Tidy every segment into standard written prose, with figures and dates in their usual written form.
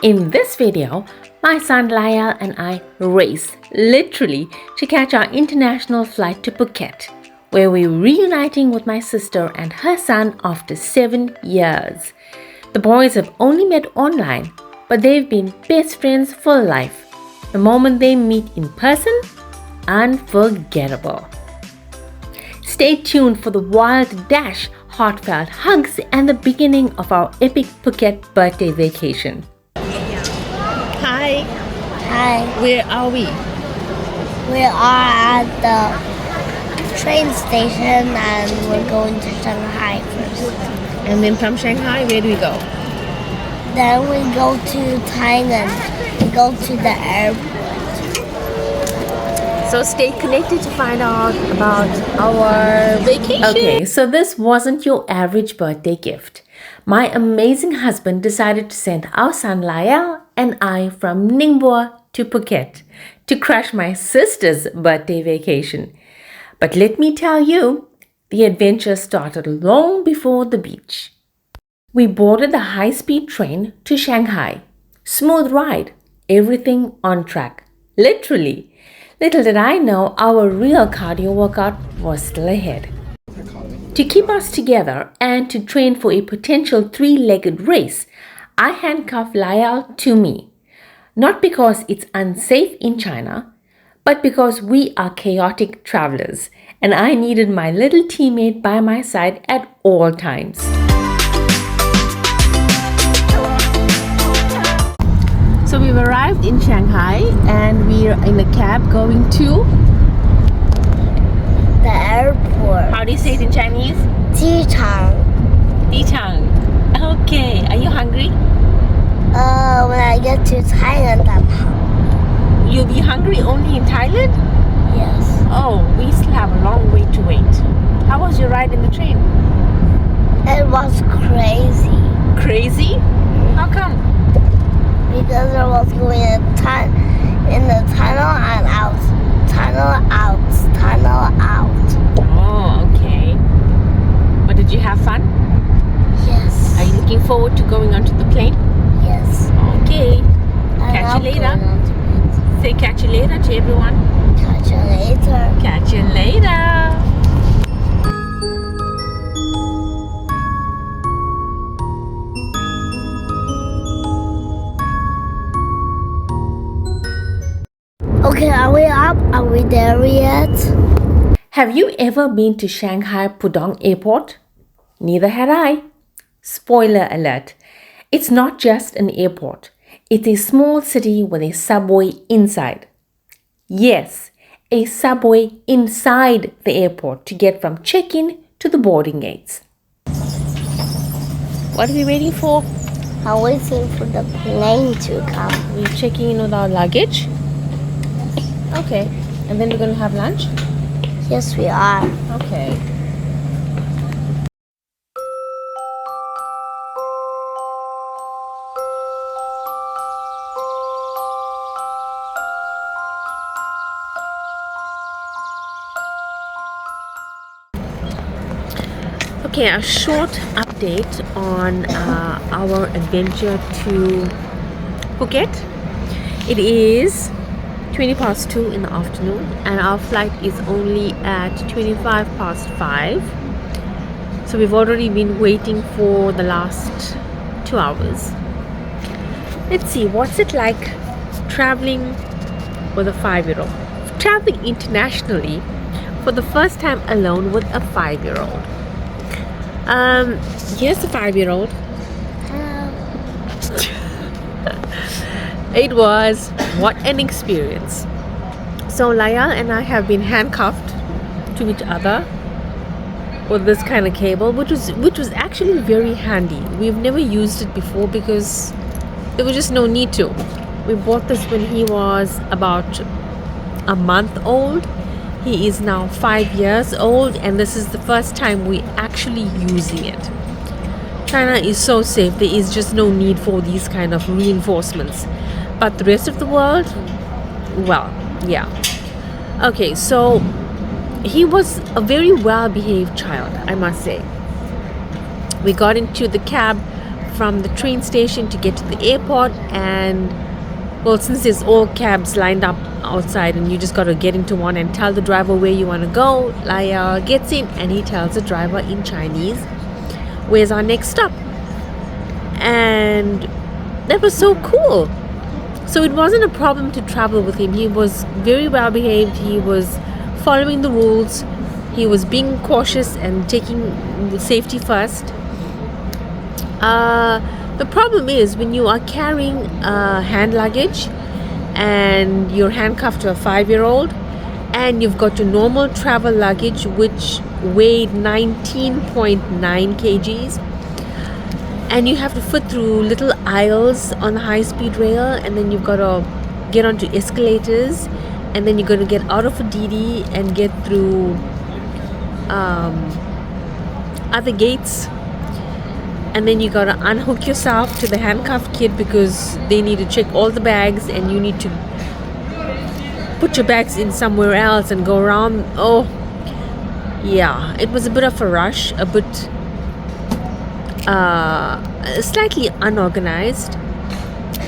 In this video, my son Lyle and I race, literally, to catch our international flight to Phuket, where we're reuniting with my sister and her son after 7 years. The boys have only met online, but they've been best friends for life. The moment they meet in person, unforgettable. Stay tuned for the wild dash, heartfelt hugs, and the beginning of our epic Phuket birthday vacation. Hi. Hi, Where are we? we are at the train station and we're going to Shanghai first. And then from Shanghai, where do we go? Then we go to Thailand. We go to the airport. So stay connected to find out about our vacation. Okay, so this wasn't your average birthday gift. My amazing husband decided to send our son Lyle and I from Ningbo to Phuket to crash my sister's birthday vacation. But let me tell you, the adventure started long before the beach. We boarded the high-speed train to Shanghai. Smooth ride, everything on track. Literally. Little did I know our real cardio workout was still ahead. To keep us together and to train for a potential 3-legged race, I handcuffed Lyle to me. Not because it's unsafe in China, but because we are chaotic travelers and I needed my little teammate by my side at all times. So we've arrived in Shanghai and we're in a cab going to... The airport. How do you say it in Chinese? Jichang. Dichang. Okay, are you hungry? When I get to Thailand, I'm hungry. You'll be hungry only in Thailand? Yes. Oh, we still have a long way to wait. How was your ride in the train? It was crazy Crazy? How come? because I was going in the tunnel and out. Tunnel out. Tunnel out. Oh, okay. But did you have fun? Yes. Are you looking forward to going onto the plane? Yes. Okay. I Catch love you later. going on to planes. Say catch you later to everyone. Catch you later. Catch you later. Okay, are we up? Are we there yet? Have you ever been to Shanghai Pudong Airport? Neither had I. Spoiler alert. It's not just an airport. It's a small city with a subway inside. Yes, a subway inside the airport to get from check-in to the boarding gates. What are we waiting for? I'm waiting for the plane to come. We're checking in with our luggage. Okay. And then we're going to have lunch? Yes, we are. Okay. Okay, a short update on our adventure to Phuket. It is 20 past 2 in the afternoon and our flight is only at 25 past 5. So we've already been waiting for the last 2 hours. Let's see, what's it like traveling with a 5-year-old? Traveling internationally for the first time alone with a 5-year-old. Here's the 5-year-old. It was what an experience. So Lyle and I have been handcuffed to each other with this kind of cable, which was actually very handy. We've never used it before because there was just no need to. We bought this when he was about a month old. He is now 5 years old and this is the first time we're actually using it. China is so safe, there is just no need for these kind of reinforcements. But the rest of the world, well, yeah. Okay, so he was a very well-behaved child, I must say. We got into the cab from the train station to get to the airport. And well, since there's all cabs lined up outside and you just got to get into one and tell the driver where you want to go, Laya gets in and he tells the driver in Chinese, where's our next stop? And that was so cool. So it wasn't a problem to travel with him. He was very well behaved. He was following the rules. He was being cautious and taking the safety first. The problem is when you are carrying hand luggage and you're handcuffed to a 5-year-old and you've got your normal travel luggage which weighed 19.9 kgs, and you have to fit through little aisles on the high-speed rail, and then you've got to get onto escalators, and then you're going to get out of a DD and get through other gates, and then you got to unhook yourself to the handcuffed kid because they need to check all the bags and you need to put your bags in somewhere else and go around. Oh yeah, it was a bit of a rush, a bit slightly unorganized,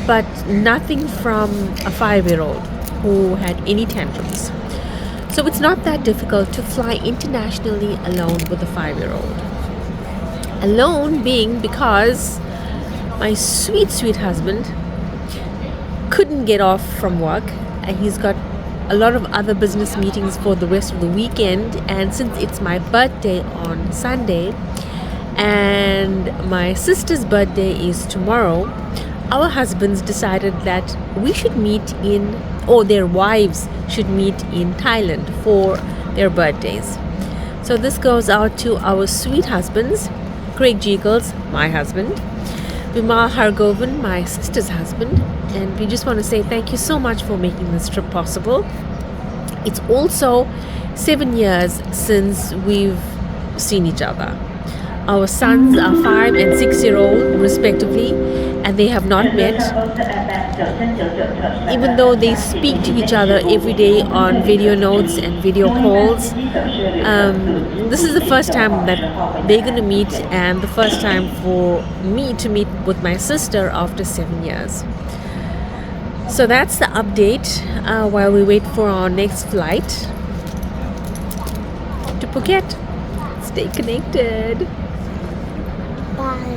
but nothing from a 5-year-old who had any tantrums. So it's not that difficult to fly internationally alone with a 5-year-old. Alone being because my sweet, sweet husband couldn't get off from work, and he's got a lot of other business meetings for the rest of the weekend. And since it's my birthday on Sunday and my sister's birthday is tomorrow, our husbands decided that we should meet in, or their wives should meet in Thailand for their birthdays. So this goes out to our sweet husbands, Craig Jeagles, my husband, Vimal Hargovan, my sister's husband, and we just want to say thank you so much for making this trip possible. It's also 7 years since we've seen each other. Our sons are 5 and 6-year-old respectively, and they have not met, even though they speak to each other every day on video notes and video calls. This is the first time that they're going to meet, and the first time for me to meet with my sister after 7 years. So that's the update while we wait for our next flight to Phuket. Stay connected. Bye.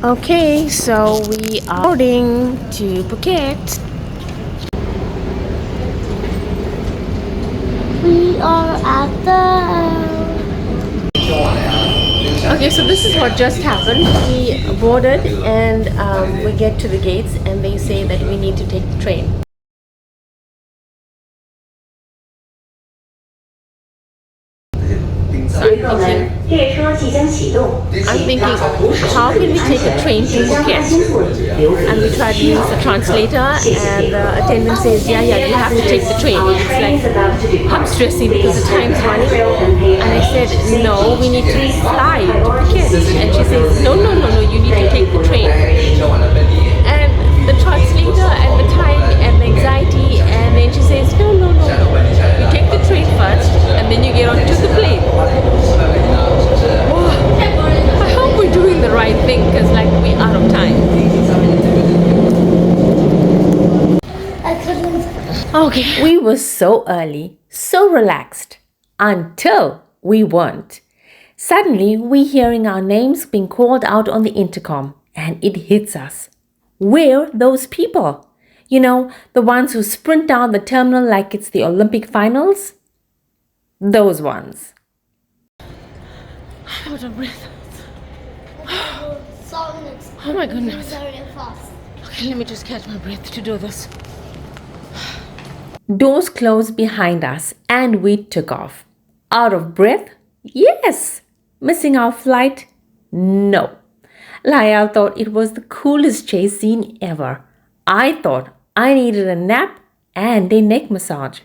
Okay, so we are boarding to Phuket. We are at the... Okay, so this is what just happened. We boarded and we get to the gates and they say that we need to take the train. I'm thinking, how can we take a train to Phuket? And we tried to use the translator, and the attendant says, yeah, you have to take the train. It's like, I'm stressing because the time's running. And I said, no, we need to fly to Phuket. And she says, no, you need to take the train. And the translator and the time and the anxiety, and then she says, no. You take the train first, and then you get onto the plane. I hope we're doing the right thing, because like we're out of time. Okay, we were so early, so relaxed, until we weren't. Suddenly, we're hearing our names being called out on the intercom, and it hits us. We're those people. You know, the ones who sprint down the terminal like it's the Olympic finals? Those ones. I'm out of breath. Oh my goodness. Okay, let me just catch my breath to do this. Doors closed behind us and we took off. Out of breath? Yes. Missing our flight? No. Lyall thought it was the coolest chase scene ever. I thought I needed a nap and a neck massage.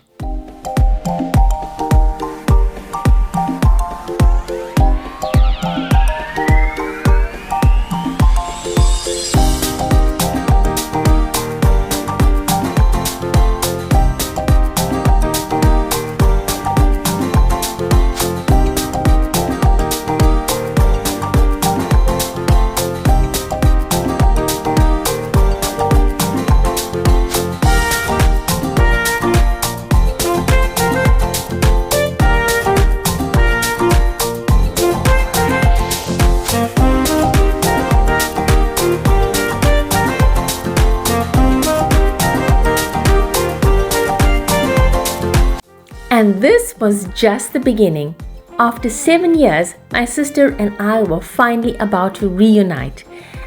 this was just the beginning. After 7 years, my sister and I were finally about to reunite,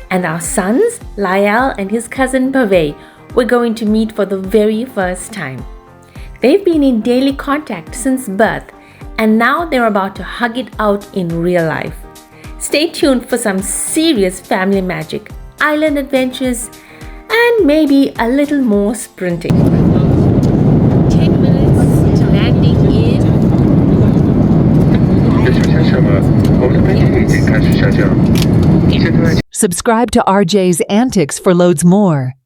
and our sons, Lyell and his cousin Pavey, were going to meet for the very first time. They've been in daily contact since birth, and now they're about to hug it out in real life. Stay tuned for some serious family magic, island adventures, and maybe a little more sprinting. 10 minutes to landing in. Subscribe to RJ's Antics for loads more.